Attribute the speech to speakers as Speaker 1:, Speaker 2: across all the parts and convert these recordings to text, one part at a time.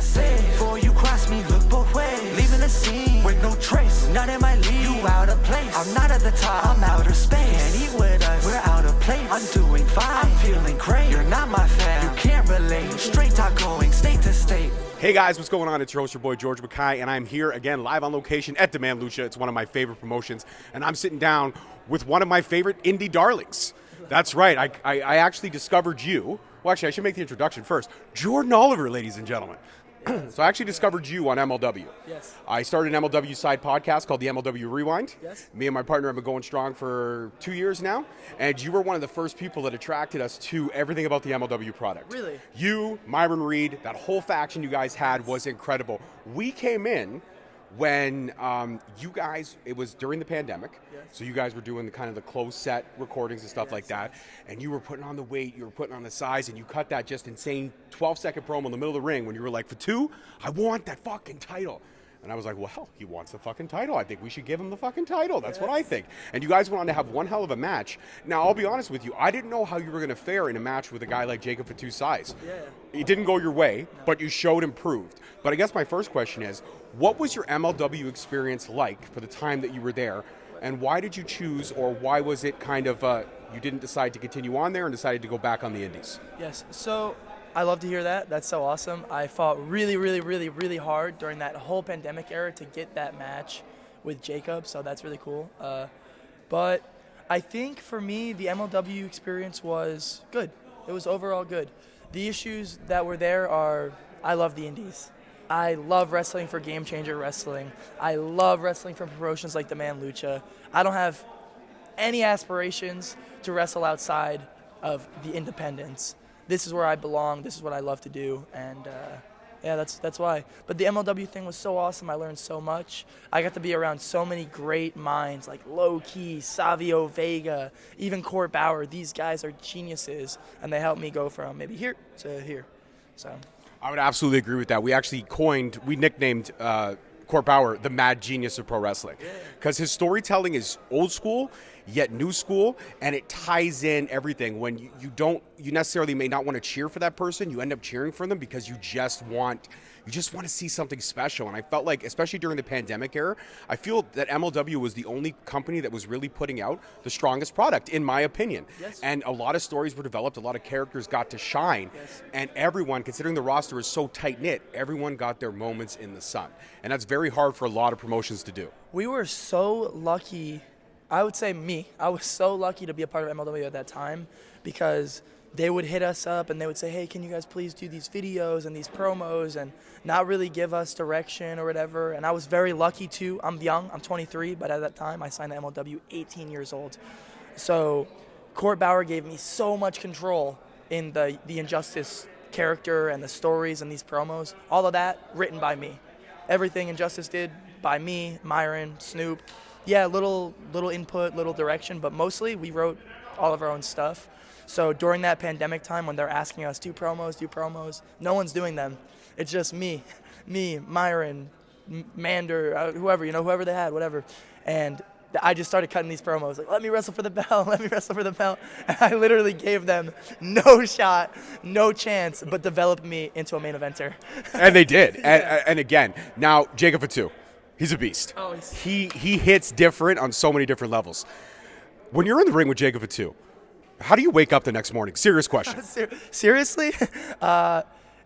Speaker 1: safe. Before you cross me, look both ways. Leaving the scene with no trace. None in my league. You out of place. I'm not at the top. I'm outer space. Can't eat with us. We're out of place. I'm doing fine. I'm feeling great. You're not my fan. You can't relate. Straight talk going state to state.
Speaker 2: Hey guys, what's going on? It's your host, your boy George Mackay, and I'm here again live on location at Demand Lucha. It's one of my favorite promotions, and I'm sitting down with one of my favorite indie darlings. That's right. I actually discovered you. Well, actually, I should make the introduction first. Jordan Oliver, ladies and gentlemen. So I actually discovered you on MLW.
Speaker 3: Yes.
Speaker 2: I started an MLW side podcast called the MLW Rewind.
Speaker 3: Yes.
Speaker 2: Me and my partner have been going strong for 2 years now, and you were one of the first people that attracted us to everything about the MLW product.
Speaker 3: Really?
Speaker 2: You, Myron Reed, that whole faction you guys had was incredible. We came in when you guys, it was during the pandemic,
Speaker 3: yes.
Speaker 2: So you guys were doing the kind of the closed set recordings and stuff like that, and you were putting on the weight, you were putting on the size, and you cut that just insane 12-second promo in the middle of the ring when you were like, Fatu, I want that fucking title. And I was like, well, he wants the fucking title. I think we should give him the fucking title. That's what I think. And you guys went on to have one hell of a match. Now, I'll be honest with you. I didn't know how you were going to fare in a match with a guy like Jacob Fatu's size.
Speaker 3: Yeah.
Speaker 2: It didn't go your way, but you showed improved. But I guess my first question is, what was your MLW experience like for the time that you were there? And why did you choose, or why was it kind of, you didn't decide to continue on there and decided to go back on the indies?
Speaker 3: Yes. So I love to hear that. That's so awesome. I fought really hard during that whole pandemic era to get that match with Jacob, so that's really cool. But I think for me, the MLW experience was good. It was overall good. The issues that were there are, I love the indies. I love wrestling for Game Changer Wrestling. I love wrestling for promotions like Demand Lucha. I don't have any aspirations to wrestle outside of the independents. This is where I belong. This is what I love to do, and yeah, that's why. But the MLW thing was so awesome. I learned so much. I got to be around so many great minds like Low Key, Savio Vega, even Court Bauer. These guys are geniuses, and they helped me go from maybe here to here. So
Speaker 2: I would absolutely agree with that. We nicknamed Court Bauer the mad genius of pro wrestling, because his storytelling is old school yet new school, and it ties in everything. When you necessarily may not want to cheer for that person, you end up cheering for them because you just want to see something special. And I felt like, especially during the pandemic era, I feel that MLW was the only company that was really putting out the strongest product, in my opinion.
Speaker 3: Yes.
Speaker 2: And a lot of stories were developed, a lot of characters got to shine, and everyone, considering the roster is so tight-knit, everyone got their moments in the sun. And that's very hard for a lot of promotions to do.
Speaker 3: We were so lucky. I would say I was so lucky to be a part of MLW at that time, because they would hit us up and they would say, hey, can you guys please do these videos and these promos, and not really give us direction or whatever. And I was very lucky too. I'm young, I'm 23, but at that time I signed to MLW 18 years old. So Court Bauer gave me so much control in the Injustice character and the stories and these promos. All of that written by me. Everything Injustice did by me, Myron, Snoop. Yeah, little input, little direction, but mostly we wrote all of our own stuff. So during that pandemic time when they're asking us, do promos, no one's doing them. It's just me, Myron, Mander, whoever they had, whatever. And I just started cutting these promos, like, let me wrestle for the belt. And I literally gave them no shot, no chance, but developed me into a main eventer.
Speaker 2: And they did. And again, now Jacob Fatu. He's a beast.
Speaker 3: Oh,
Speaker 2: he hits different on so many different levels. When you're in the ring with Jacob Fatu, how do you wake up the next morning? Serious question.
Speaker 3: Seriously?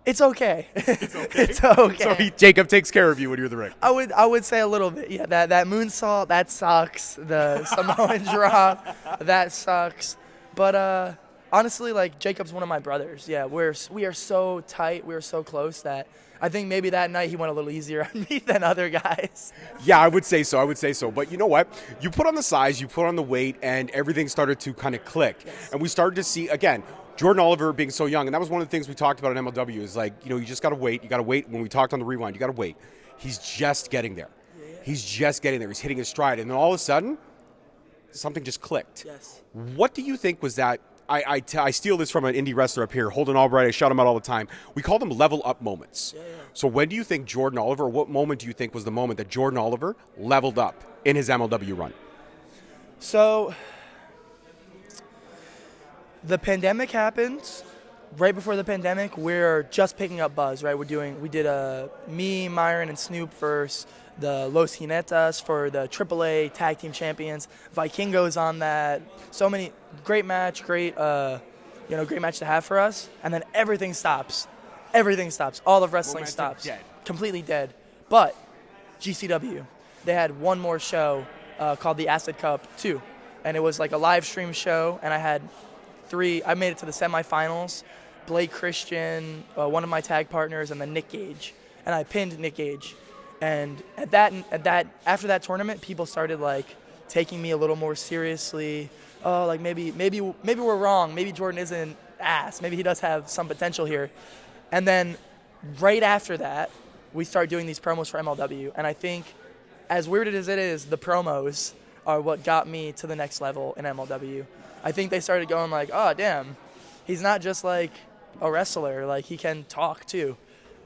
Speaker 3: It's okay. It's okay.
Speaker 2: So Jacob takes care of you when you're in the ring.
Speaker 3: I would say a little bit. Yeah, that moonsault, that sucks. The Samoan drop, that sucks. But honestly, like, Jacob's one of my brothers. Yeah, we are so tight. We are so close that I think maybe that night he went a little easier on me than other guys.
Speaker 2: Yeah, I would say so. But you know what? You put on the size, you put on the weight, and everything started to kind of click. Yes. And we started to see, again, Jordan Oliver being so young. And that was one of the things we talked about in MLW is, like, you just got to wait. You got to wait. When we talked on the Rewind, you got to wait. He's just getting there. Yeah. He's just getting there. He's hitting his stride. And then all of a sudden, something just clicked.
Speaker 3: Yes.
Speaker 2: What do you think was that? I steal this from an indie wrestler up here, Holden Albright. I shout him out all the time. We call them level up moments.
Speaker 3: Yeah.
Speaker 2: So when do you think Jordan Oliver, what moment do you think was the moment that Jordan Oliver leveled up in his MLW run?
Speaker 3: So the pandemic happened. right before the pandemic, we're just picking up buzz, right? We did me, Myron, and Snoop versus the Los Jinetas for the AAA Tag Team Champions. Vikingos on that. So many great match, great match to have for us. And then everything stops. Everything stops. All of wrestling stops.
Speaker 2: Dead.
Speaker 3: Completely dead. But GCW, they had one more show called the Acid Cup 2, and it was like a live stream show. And I made it to the semifinals. Blake Christian, one of my tag partners, and then Nick Gage, and I pinned Nick Gage. And after that tournament, people started like taking me a little more seriously. Oh, like maybe we're wrong. Maybe Jordan isn't ass. Maybe he does have some potential here. And then right after that, we start doing these promos for MLW. And I think, as weird as it is, the promos are what got me to the next level in MLW. I think they started going like, oh damn, he's not just like a wrestler. Like he can talk too.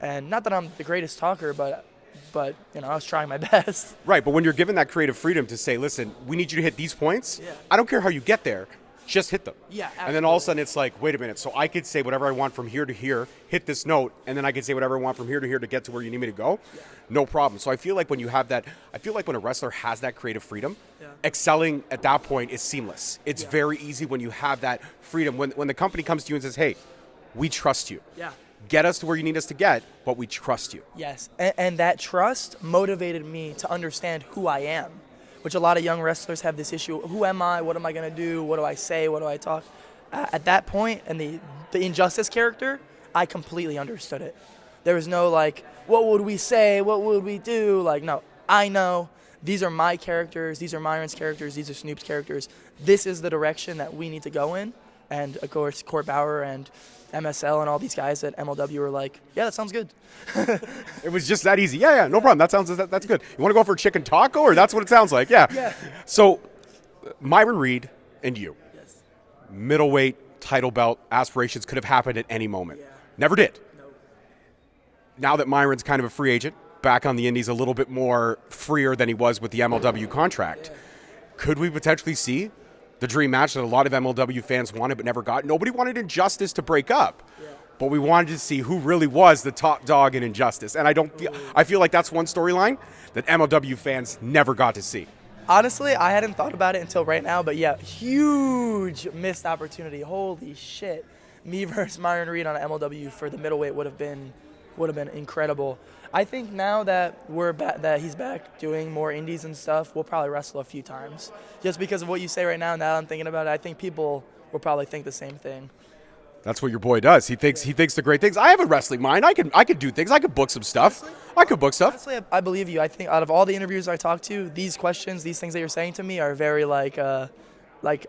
Speaker 3: And not that I'm the greatest talker, but I was trying my best.
Speaker 2: Right, but when you're given that creative freedom to say, listen, we need you to hit these points, I don't care how you get there, just hit them.
Speaker 3: Yeah, absolutely.
Speaker 2: And then all of a sudden it's like, wait a minute, so I could say whatever I want from here to here, hit this note, and then I could say whatever I want from here to here to get to where you need me to go. Yeah. No problem. So I feel like when you have that, when a wrestler has that creative freedom, excelling at that point is seamless. It's very easy when you have that freedom. When the company comes to you and says, hey, we trust you. Yeah. Get us to where you need us to get, but we trust you.
Speaker 3: Yes, and that trust motivated me to understand who I am, which a lot of young wrestlers have this issue. Who am I? What am I going to do? What do I say? What do I talk? At that point, and the Injustice character, I completely understood it. There was no like, what would we say? What would we do? Like, no, I know. These are my characters. These are Myron's characters. These are Snoop's characters. This is the direction that we need to go in. And, of course, Court Bauer and MSL and all these guys at MLW were like, yeah, that sounds good.
Speaker 2: It was just that easy. Yeah, no problem. That's good. You want to go for a chicken taco, or that's what it sounds like? Yeah. So, Myron Reed and you, middleweight title belt aspirations could have happened at any moment. Yeah. Never did. No. Now that Myron's kind of a free agent, back on the indies a little bit more freer than he was with the MLW contract, could we potentially see the dream match that a lot of MLW fans wanted but never got? Nobody wanted Injustice to break up, but we wanted to see who really was the top dog in Injustice. And I feel like that's one storyline that MLW fans never got to see.
Speaker 3: Honestly, I hadn't thought about it until right now, but yeah, huge missed opportunity. Holy shit. Me versus Myron Reed on MLW for the middleweight would have been incredible. I think now that that he's back doing more indies and stuff, we'll probably wrestle a few times. Just because of what you say right now, now that I'm thinking about it, I think people will probably think the same thing.
Speaker 2: That's what your boy does. He thinks the great things. I have a wrestling mind. I could do things. I could book some stuff. I could book stuff.
Speaker 3: Honestly, I believe you. I think out of all the interviews I talked to, these questions, these things that you're saying to me are very like,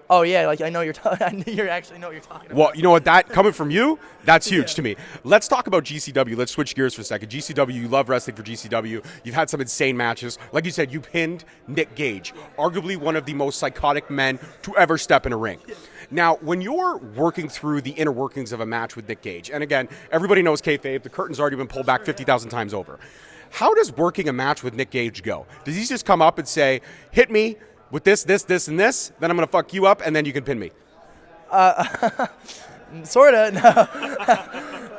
Speaker 3: oh yeah, like I know you actually know what you're talking about.
Speaker 2: Well, you know what, that coming from you, that's huge to me. Let's talk about GCW. Let's switch gears for a second. GCW, you love wrestling for GCW. You've had some insane matches. Like you said, you pinned Nick Gage, arguably one of the most psychotic men to ever step in a ring. Now, when you're working through the inner workings of a match with Nick Gage, and again, everybody knows kayfabe, the curtain's already been pulled back 50,000 times over. How does working a match with Nick Gage go? Does he just come up and say, hit me with this, and this, then I'm going to fuck you up, and then you can pin me?
Speaker 3: Sorta,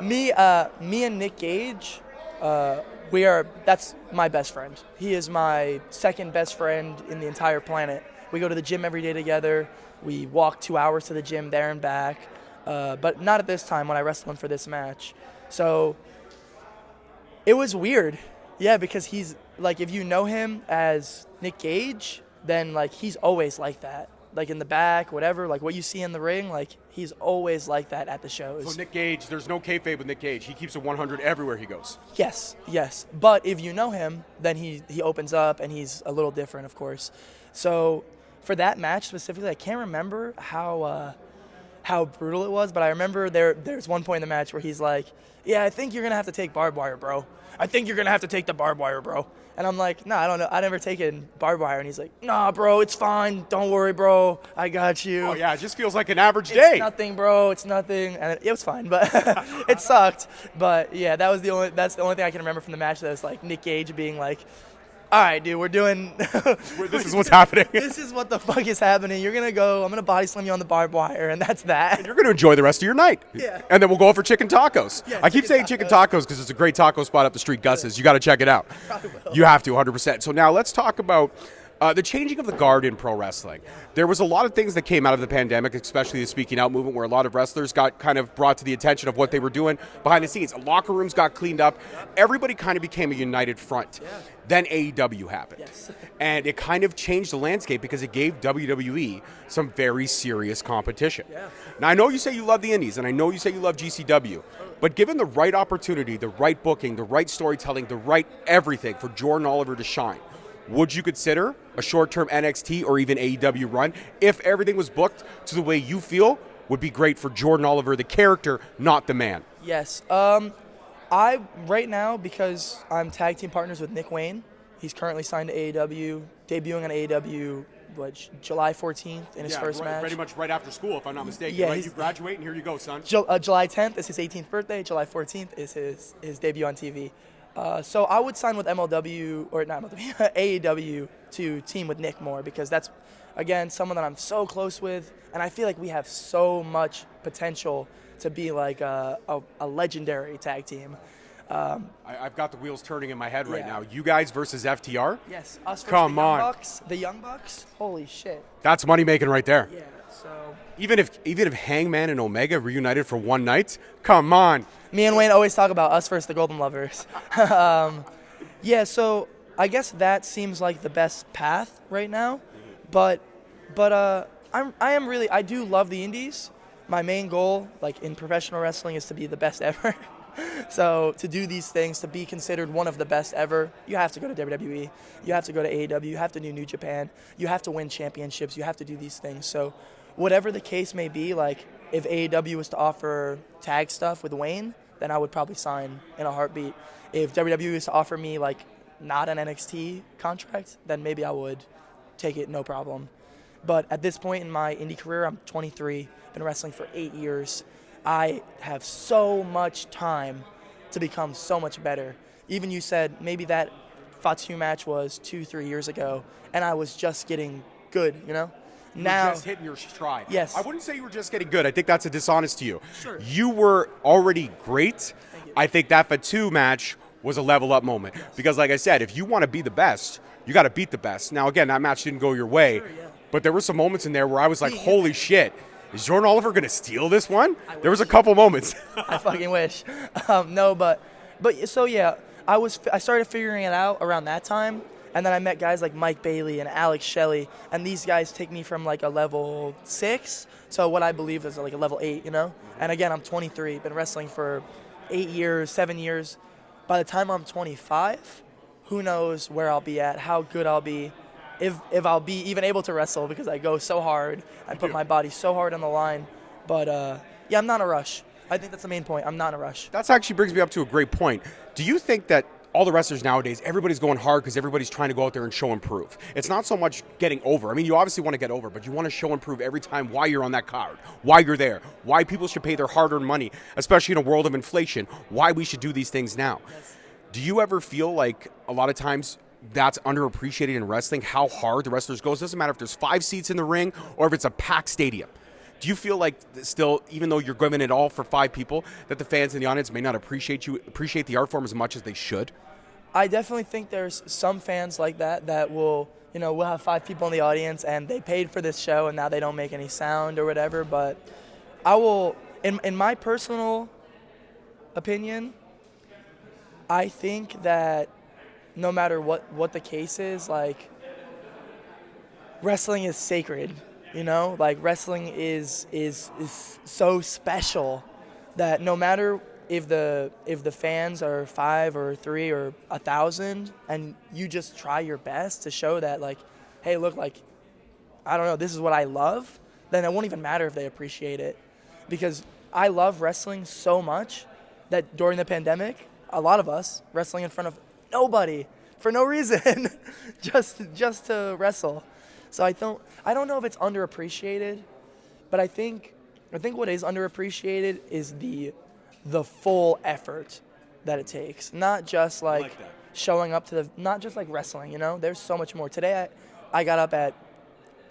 Speaker 3: no. Me and Nick Gage, that's my best friend. He is my second best friend in the entire planet. We go to the gym every day together. We walk 2 hours to the gym there and back, but not at this time when I wrestled him for this match. So it was weird, yeah, because he's like, if you know him as Nick Gage, then like he's always like that, like in the back, whatever, like what you see in the ring, like he's always like that at the shows.
Speaker 2: So Nick Gage, there's no kayfabe with Nick Gage. He keeps a 100 everywhere he goes.
Speaker 3: Yes. But if you know him, then he opens up and he's a little different, of course. So for that match specifically, I can't remember how brutal it was, but I remember there's one point in the match where he's like, yeah, I think you're going to have to take barbed wire, bro. I think you're going to have to take the barbed wire, bro. And I'm like, no, I don't know. I never taken barbed wire. And he's like, nah, bro, it's fine. Don't worry, bro. I got you.
Speaker 2: Oh, yeah, it just feels like an average day.
Speaker 3: It's nothing, bro. It's nothing. And it was fine, but it sucked. But, yeah, that's the only thing I can remember from the match that was like Nick Gage being like all right, dude, we're doing.
Speaker 2: This is what's happening.
Speaker 3: This is what the fuck is happening. You're gonna go. I'm gonna body slam you on the barbed wire, and that's that.
Speaker 2: You're going to enjoy the rest of your night.
Speaker 3: Yeah.
Speaker 2: And then we'll go out for chicken tacos.
Speaker 3: Yeah,
Speaker 2: I keep
Speaker 3: chicken
Speaker 2: saying
Speaker 3: tacos.
Speaker 2: chicken tacos because it's a great taco spot up the street, Gus's. You got to check it out.
Speaker 3: Probably will.
Speaker 2: You have to, 100%. So now let's talk about the changing of the guard in pro wrestling. There was a lot of things that came out of the pandemic, especially the speaking out movement, where a lot of wrestlers got kind of brought to the attention of what they were doing behind the scenes. Locker rooms got cleaned up. Everybody kind of became a united front. Then AEW happened.
Speaker 3: Yes.
Speaker 2: And it kind of changed the landscape because it gave WWE some very serious competition. Now, I know you say you love the Indies, and I know you say you love GCW, but given the right opportunity, the right booking, the right storytelling, the right everything for Jordan Oliver to shine, would you consider a short-term NXT or even AEW run if everything was booked to the way you feel would be great for Jordan Oliver, the character, not the man?
Speaker 3: Yes. I right now, because I'm tag team partners with Nick Wayne. He's currently signed to AEW, debuting on AEW, July 14th in his first match.
Speaker 2: Pretty much right after school, if I'm not mistaken.
Speaker 3: Yeah,
Speaker 2: right? You graduate, and here you go, son.
Speaker 3: July 10th is his 18th birthday. July 14th is his debut on TV. So I would sign with MLW, or not MLW, AEW to team with Nick more, because that's, again, someone that I'm so close with, and I feel like we have so much potential to be like a legendary tag team.
Speaker 2: I've got the wheels turning in my head right
Speaker 3: Yeah.
Speaker 2: now. You guys versus FTR?
Speaker 3: Yes, us versus
Speaker 2: Come
Speaker 3: the Young
Speaker 2: on.
Speaker 3: Bucks. The Young Bucks? Holy shit.
Speaker 2: That's money making right there.
Speaker 3: Yeah, so
Speaker 2: Even if Hangman and Omega reunited for one night, come on.
Speaker 3: me and Wayne always talk about us versus the Golden Lovers. Yeah, so I guess that seems like the best path right now, but I do love the Indies. My main goal, like in professional wrestling, is to be the best ever. So to do these things, to be considered one of the best ever, you have to go to WWE, you have to go to AEW, you have to do New Japan, you have to win championships, you have to do these things. So whatever the case may be, like if AEW was to offer tag stuff with Wayne, then I would probably sign in a heartbeat. If WWE was to offer me like not an NXT contract, then maybe I would take it, no problem. But at this point in my indie career, I'm 23, been wrestling for 8 years. I have so much time to become so much better. Even you said maybe that Fatu match was 2-3 years ago, and I was just getting good, you know? Now,
Speaker 2: You're just hitting your stride.
Speaker 3: Yes.
Speaker 2: I wouldn't say you were just getting good. I think that's a dishonest to you.
Speaker 3: Sure.
Speaker 2: You were already great.
Speaker 3: Thank you.
Speaker 2: I think that Fatu match was a level up moment. Because like I said, if you want to be the best, you got to beat the best. Now, again, that match didn't go your way.
Speaker 3: Sure, yeah.
Speaker 2: But there were some moments in there where I was like,
Speaker 3: Yeah.
Speaker 2: holy shit, is Jordan Oliver going to steal this one? There was a
Speaker 3: wish.
Speaker 2: couple moments.
Speaker 3: I fucking wish. No, but so yeah, I started figuring it out around that time, and then I met guys like Mike Bailey and Alex Shelley, and these guys take me from like a level 6 to what I believe is like a level 8, you know? And again, I'm 23, been wrestling for 8 years, 7 years. By the time I'm 25, who knows where I'll be at, how good I'll be, if I'll be even able to wrestle, because I go so hard, I put my body so hard on the line. But yeah, I'm not in a rush. I think that's the main point. I'm not in a rush.
Speaker 2: That actually brings me up to a great point. Do you think that all the wrestlers nowadays, everybody's going hard because everybody's trying to go out there and show and prove? It's not so much getting over. I mean, you obviously want to get over, but you want to show and prove every time why you're on that card, why you're there, why people should pay their hard-earned money, especially in a world of inflation, why we should do these things now.
Speaker 3: Yes.
Speaker 2: Do you ever feel like a lot of times that's underappreciated in wrestling, how hard the wrestlers go? It doesn't matter if there's 5 seats in the ring or if it's a packed stadium. Do you feel like still, even though you're giving it all for 5 people, that the fans in the audience may not appreciate the art form as much as they should?
Speaker 3: I definitely think there's some fans like that will, you know, we'll have 5 people in the audience and they paid for this show and now they don't make any sound or whatever. But I will, in my personal opinion, I think that no matter what the case is, like, wrestling is sacred, you know? Like, wrestling is so special that no matter if the fans are 5 or 3 or 1,000, and you just try your best to show that, like, hey, look, like, I don't know, this is what I love, then it won't even matter if they appreciate it. Because I love wrestling so much that during the pandemic, a lot of us wrestling in front of nobody for no reason, just to wrestle. So I don't know if it's underappreciated, but I think what is underappreciated is the full effort that it takes. Not just like showing up to not just like wrestling, there's so much more. Today I got up at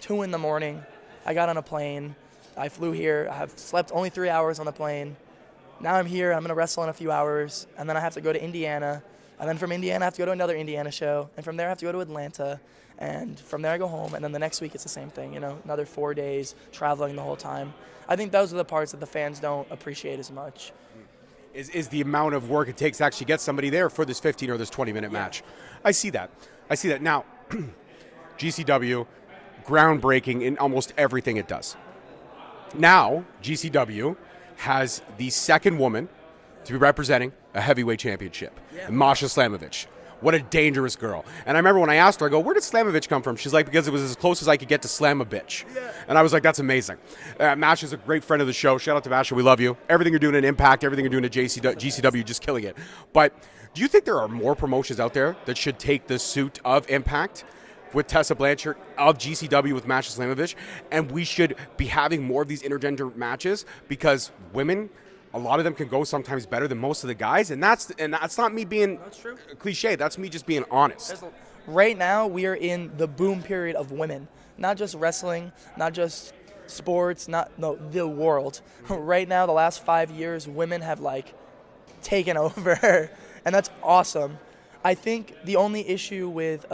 Speaker 3: 2 in the morning. I got on a plane. I flew here. I have slept only 3 hours on the plane. Now I'm here. I'm going to wrestle in a few hours. And then I have to go to Indiana. And then from Indiana, I have to go to another Indiana show. And from there, I have to go to Atlanta. And from there, I go home. And then the next week, it's the same thing, another 4 days traveling the whole time. I think those are the parts that the fans don't appreciate as much.
Speaker 2: Is the amount of work it takes to actually get somebody there for this 15 or this 20-minute match. I see that. Now, GCW, groundbreaking in almost everything it does. Now, GCW has the second woman to be representing a heavyweight championship, Masha Slamovich. What a dangerous girl. And I remember when I asked her, I go, where did Slamovich come from? She's like, because it was as close as I could get to slam a bitch. Yeah. And I was like, that's amazing. Masha's a great friend of the show. Shout out to Masha. We love you. Everything you're doing at Impact, everything you're doing at GCW, just killing it. But do you think there are more promotions out there that should take the suit of Impact with Tessa Blanchard, of GCW with Masha Slamovich, and we should be having more of these intergender matches because women, a lot of them can go sometimes better than most of the guys, and that's not me being cliche. That's me just being honest.
Speaker 3: Right now, we are in the boom period of women, not just wrestling, not just sports, the world. Right now, the last 5 years, women have taken over, and that's awesome. I think the only issue with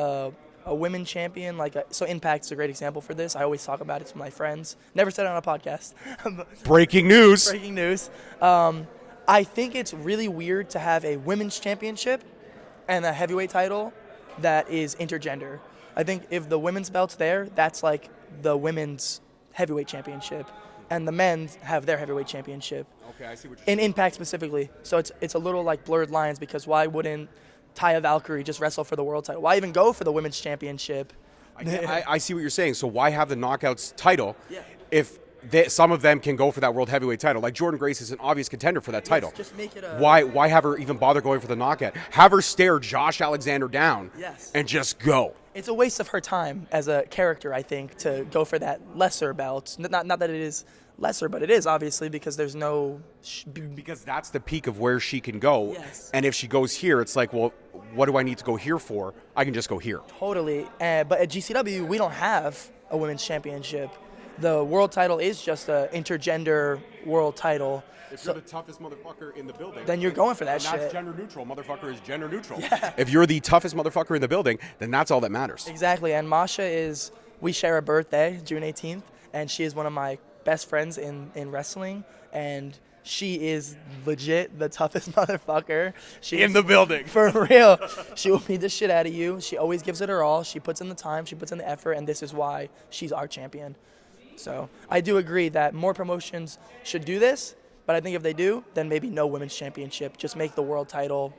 Speaker 3: a women champion, so Impact's a great example for this. I always talk about it to my friends. Never said it on a podcast.
Speaker 2: Breaking news.
Speaker 3: Breaking news. I think it's really weird to have a women's championship and a heavyweight title that is intergender. I think if the women's belt's there, that's like the women's heavyweight championship, and the men have their heavyweight championship.
Speaker 2: Okay, I see what you're
Speaker 3: saying.
Speaker 2: In
Speaker 3: Impact specifically. So it's a little blurred lines, because why wouldn't Taya Valkyrie just wrestle for the world title? Why even go for the women's championship?
Speaker 2: I see what you're saying. So why have the Knockouts title if some of them can go for that world heavyweight title? Like Jordan Grace is an obvious contender for that title.
Speaker 3: Just make it
Speaker 2: Why have her even bother going for the knockout? Have her stare Josh Alexander down and just go.
Speaker 3: It's a waste of her time as a character, I think, to go for that lesser belt. Not that it is lesser, but it is, obviously, because there's no...
Speaker 2: Because that's the peak of where she can go.
Speaker 3: Yes.
Speaker 2: And if she goes here, it's like, well, what do I need to go here for? I can just go here.
Speaker 3: Totally. But at GCW, we don't have a women's championship. The world title is just an intergender world title.
Speaker 2: If you're the toughest motherfucker in the building,
Speaker 3: then you're going for that shit.
Speaker 2: That's gender neutral. Motherfucker is gender neutral.
Speaker 3: Yeah.
Speaker 2: If you're the toughest motherfucker in the building, then that's all that matters.
Speaker 3: Exactly. And Masha we share a birthday, June 18th, and she is one of my best friends in wrestling, and she is legit the toughest motherfucker.
Speaker 2: In the building.
Speaker 3: For real. She will beat the shit out of you. She always gives it her all. She puts in the time. She puts in the effort, and this is why she's our champion. So I do agree that more promotions should do this, but I think if they do, then maybe no women's championship. Just make the world title.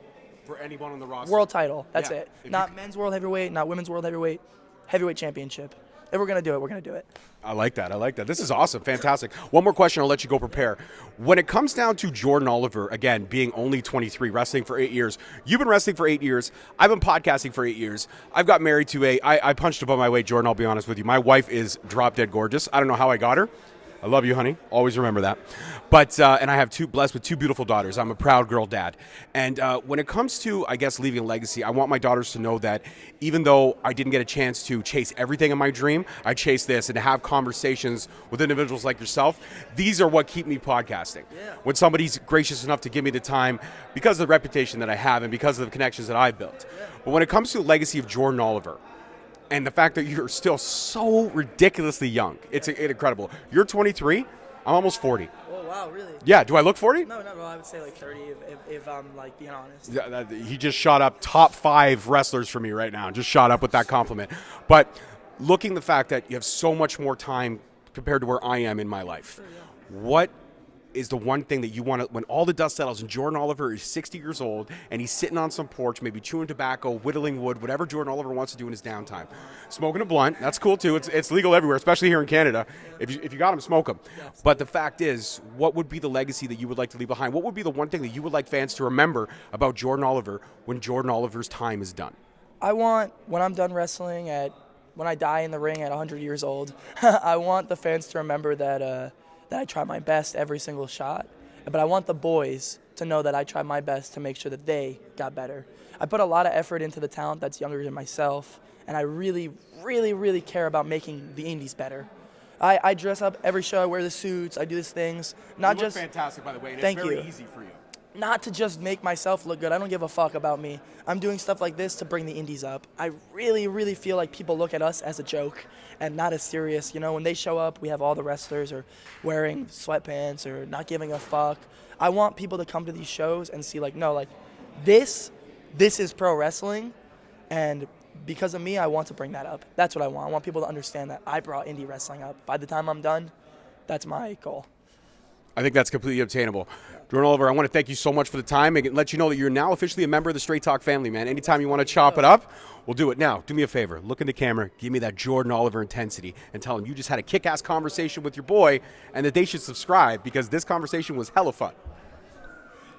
Speaker 2: For anyone on the roster.
Speaker 3: World title. That's it. Not men's world heavyweight, not women's world heavyweight. Heavyweight championship. If we're going to do it, we're going to do it.
Speaker 2: I like that. This is awesome. Fantastic. One more question. I'll let you go prepare. When it comes down to Jordan Oliver, again, being only 23, wrestling for 8 years. You've been wrestling for 8 years. I've been podcasting for 8 years. I've got married to I punched above my weight, Jordan, I'll be honest with you. My wife is drop dead gorgeous. I don't know how I got her. I love you, honey. Always remember that. But and I have blessed with 2 beautiful daughters. I'm a proud girl dad. And when it comes to, I guess, leaving a legacy, I want my daughters to know that even though I didn't get a chance to chase everything in my dream, I chased this, and to have conversations with individuals like yourself, these are what keep me podcasting. Yeah. When somebody's gracious enough to give me the time, because of the reputation that I have and because of the connections that I've built. Yeah. But when it comes to the legacy of Jordan Oliver, and the fact that you're still so ridiculously young, it's incredible. You're 23. I'm almost 40.
Speaker 3: Oh, wow, really?
Speaker 2: Yeah. Do I look 40?
Speaker 3: No, I would say 30 if I'm being honest.
Speaker 2: Yeah, he just shot up top 5 wrestlers for me right now. Just shot up with that compliment. But looking the fact that you have so much more time compared to where I am in my life, what is the one thing that you want to, when all the dust settles and Jordan Oliver is 60 years old and he's sitting on some porch, maybe chewing tobacco, whittling wood, whatever Jordan Oliver wants to do in his downtime, smoking a blunt, that's cool too. It's legal everywhere, especially here in Canada. If you got him, smoke him. But the fact is, what would be the legacy that you would like to leave behind? What would be the one thing that you would like fans to remember about Jordan Oliver when Jordan Oliver's time is done?
Speaker 3: I want, when I'm done wrestling, when I die in the ring at 100 years old, I want the fans to remember that I try my best every single shot. But I want the boys to know that I tried my best to make sure that they got better. I put a lot of effort into the talent that's younger than myself, and I really, really, really care about making the indies better. I dress up every show, I wear the suits, I do these things. Not
Speaker 2: You look
Speaker 3: just
Speaker 2: fantastic, by the way, and
Speaker 3: Thank
Speaker 2: it's very
Speaker 3: you.
Speaker 2: easy for you.
Speaker 3: Not to just make myself look good. I don't give a fuck about me. I'm doing stuff like this to bring the indies up. I really, really feel like people look at us as a joke and not as serious. You know, when they show up, we have all the wrestlers are wearing sweatpants or not giving a fuck. I want people to come to these shows and see, like, no, like, this is pro wrestling, and because of me, I want to bring that up. That's what I want. I want people to understand that I brought indie wrestling up. By the time I'm done, that's my goal.
Speaker 2: I think that's completely obtainable. Jordan Oliver, I want to thank you so much for the time and let you know that you're now officially a member of the Straight Talk family, man. Anytime you want to chop it up, we'll do it. Now, do me a favor. Look in the camera, give me that Jordan Oliver intensity, and tell him you just had a kick-ass conversation with your boy and that they should subscribe because this conversation was hella fun.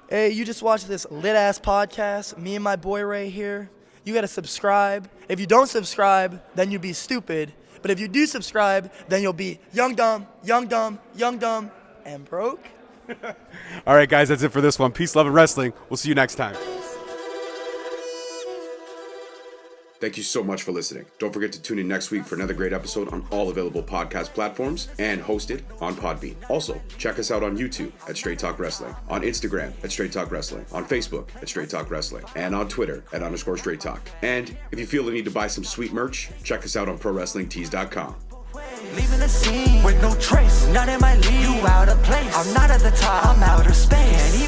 Speaker 3: Hey, you just watched this lit-ass podcast, me and my boy Ray here. You got to subscribe. If you don't subscribe, then you'll be stupid. But if you do subscribe, then you'll be young, dumb, and broke.
Speaker 2: All right, guys, that's it for this one. Peace, love, and wrestling. We'll see you next time. Thank you so much for listening. Don't forget to tune in next week for another great episode on all available podcast platforms and hosted on Podbean. Also, check us out on YouTube at Straight Talk Wrestling, on Instagram at Straight Talk Wrestling, on Facebook at Straight Talk Wrestling, and on Twitter at _Straight Talk. And if you feel the need to buy some sweet merch, check us out on ProWrestlingTees.com.
Speaker 1: Leaving the scene with no trace, not in my league. You out of place. I'm not at the top. I'm outer space. Can't